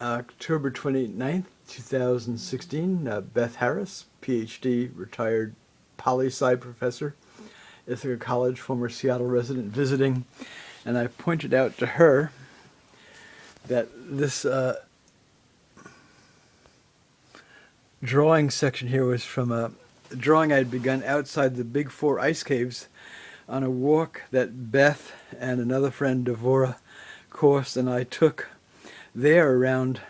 October 29th, 2016, Beth Harris, PhD, retired poli-sci professor, Ithaca College, former Seattle resident, visiting. And I pointed out to her that this drawing section here was from a drawing I had begun outside the Big Four ice caves on a walk that Beth and another friend, Devora Korst, and I took there around,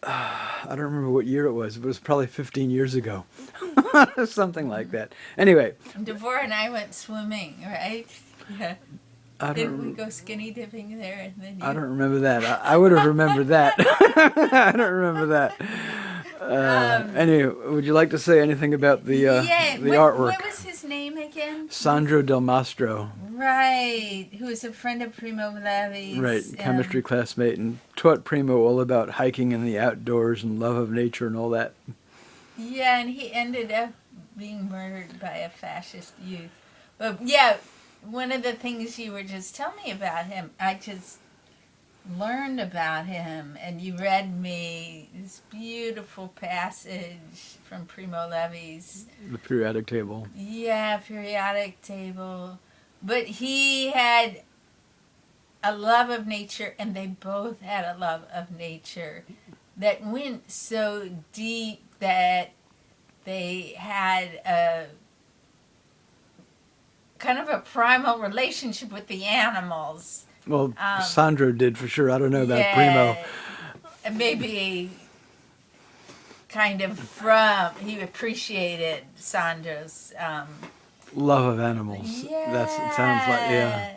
I don't remember what year it was. It was probably 15 years ago. Something like that. Anyway. Devora and I went swimming, right? Yeah. Didn't we go skinny dipping there? And then I don't remember that. I would have remembered that. I don't remember that. Anyway, would you like to say anything about the artwork? What was his name again? Sandro Delmastro. Right, who was a friend of Primo Levi's. Right, chemistry classmate, and taught Primo all about hiking and the outdoors and love of nature and all that. Yeah, and he ended up being murdered by a fascist youth. But yeah, one of the things you were just telling me about him, I just learned about him, and you read me this beautiful passage from Primo Levi's. The periodic table. Yeah, periodic table. But he had a love of nature, and they both had a love of nature that went so deep that they had a kind of a primal relationship with the animals. Well, Sandro did for sure. I don't know about Primo. Maybe kind of he appreciated Sandro's love of animals. Yeah. It sounds like, yeah.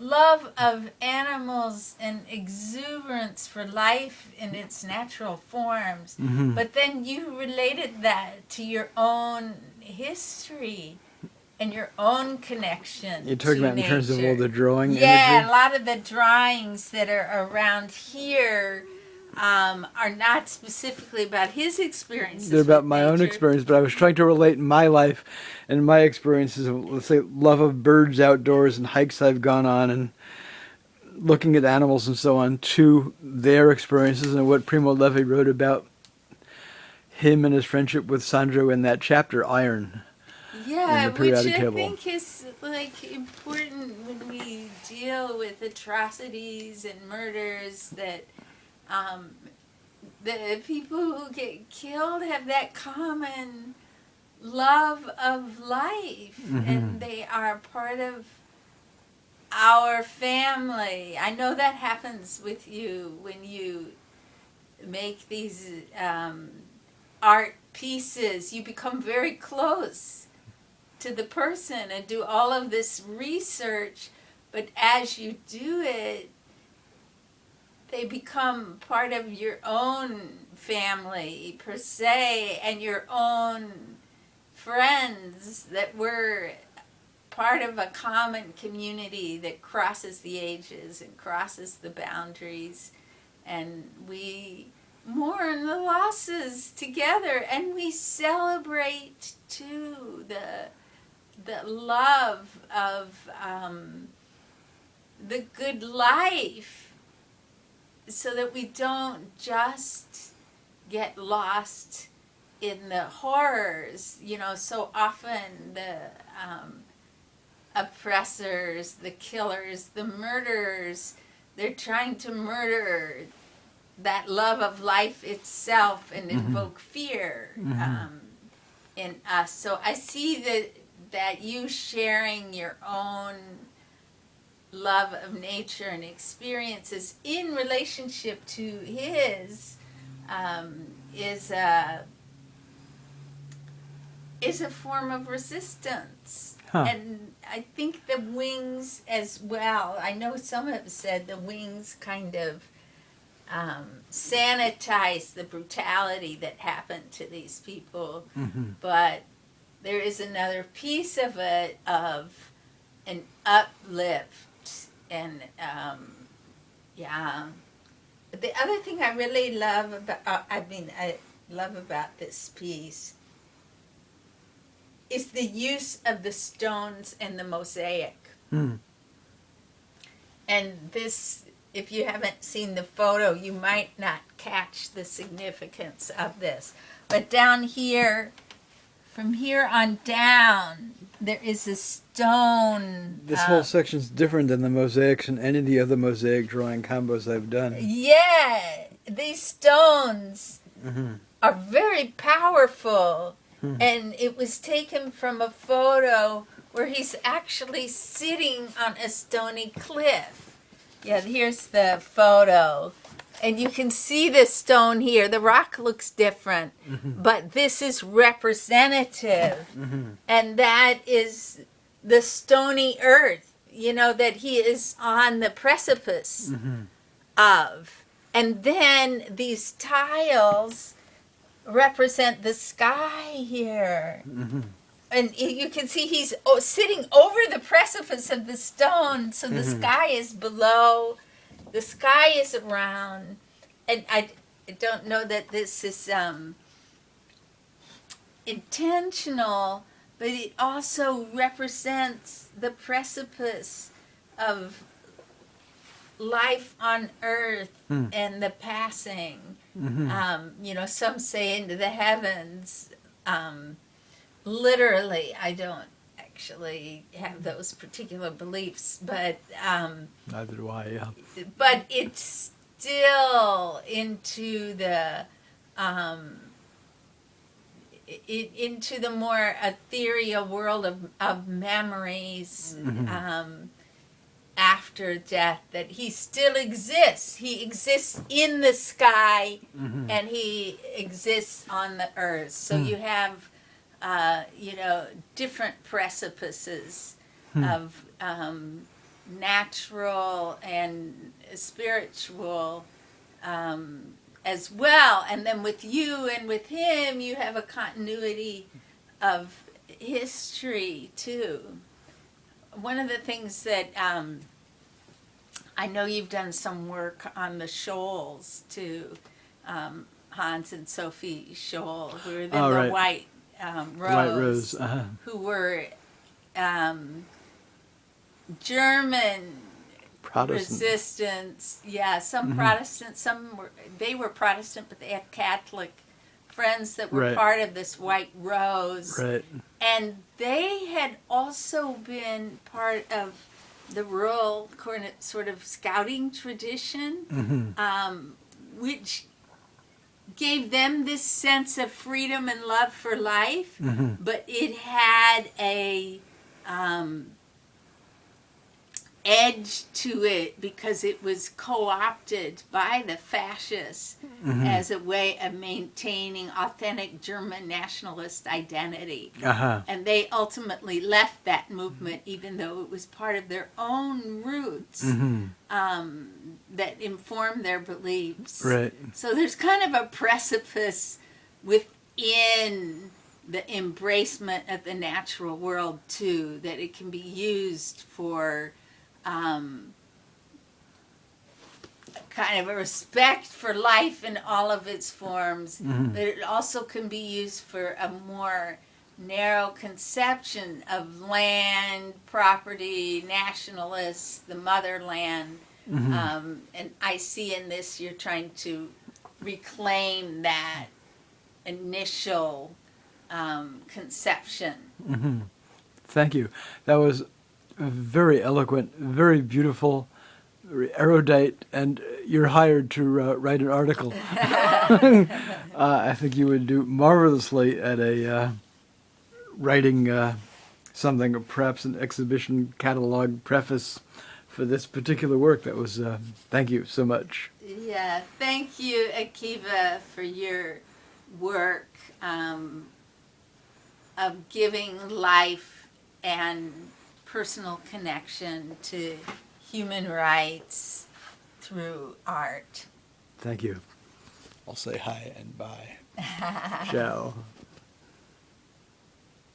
Love of animals and exuberance for life in its natural forms. Mm-hmm. But then you related that to your own history and your own connection. You're talking about nature. In terms of all the drawing imagery? imagery? A lot of the drawings that are around here are not specifically about his experiences. They're about my own experience, but I was trying to relate my life and my experiences of, let's say, love of birds outdoors and hikes I've gone on and looking at animals and so on to their experiences and what Primo Levi wrote about him and his friendship with Sandro in that chapter, Iron. Yeah, which I table. think is important when we deal with atrocities and murders, that the people who get killed have that common love of life, and they are part of our family. I know that happens with you when you make these art pieces. You become very close to the person and do all of this research, but as you do it, they become part of your own family per se, and your own friends that were part of a common community that crosses the ages and crosses the boundaries, and we mourn the losses together, and we celebrate too the love of the good life, so that we don't just get lost in the horrors. You know, so often the oppressors, the killers, the murderers, they're trying to murder that love of life itself and invoke fear in us. So I see that you sharing your own love of nature and experiences in relationship to his is a form of resistance. And I think the wings as well, I know some have said the wings kind of sanitize the brutality that happened to these people, but there is another piece of it, of an uplift. And the other thing I really love about, I love about this piece is the use of the stones and the mosaic. And this if you haven't seen the photo, you might not catch the significance of this. But down here, from here on down, there is a stone. This whole section's different than the mosaics and any of the other mosaic drawing combos I've done. Yeah, these stones are very powerful. And it was taken from a photo where he's actually sitting on a stony cliff. Yeah, here's the photo. And you can see the stone here. The rock looks different, but this is representative. And that is the stony earth, that he is on the precipice of. And then these tiles represent the sky here. And you can see he's sitting over the precipice of the stone, so the sky is below. The sky is around, and I don't know that this is intentional, but it also represents the precipice of life on earth and the passing. Some say into the heavens. Literally, I don't actually have those particular beliefs, but Neither do I, yeah. But it's still into the into the more ethereal world of memories after death, that he still exists. He exists in the sky and he exists on the earth. So you have different precipices of natural and spiritual as well. And then with you and with him, you have a continuity of history too. One of the things that I know you've done some work on the shoals too, Hans and Sophie Scholl, who were then the White Rose, who were German Protestant resistance. Yeah, some Protestant, they were Protestant, but they had Catholic friends that were part of this White Rose. Right. And they had also been part of the rural sort of scouting tradition, which gave them this sense of freedom and love for life, but it had a edge to it because it was co-opted by the fascists as a way of maintaining authentic German nationalist identity. And they ultimately left that movement, even though it was part of their own roots that informed their beliefs. Right. So there's kind of a precipice within the embracement of the natural world too, that it can be used for kind of a respect for life in all of its forms, but it also can be used for a more narrow conception of land, property, nationalists, the motherland. And I see in this you're trying to reclaim that initial conception. Thank you. That was very eloquent, very beautiful, very erudite, and you're hired to write an article. I think you would do marvelously at a writing something, perhaps an exhibition catalog preface for this particular work. That was, thank you so much. Yeah, thank you, Akiva, for your work of giving life and personal connection to human rights through art. Thank you. I'll say hi and bye. Ciao.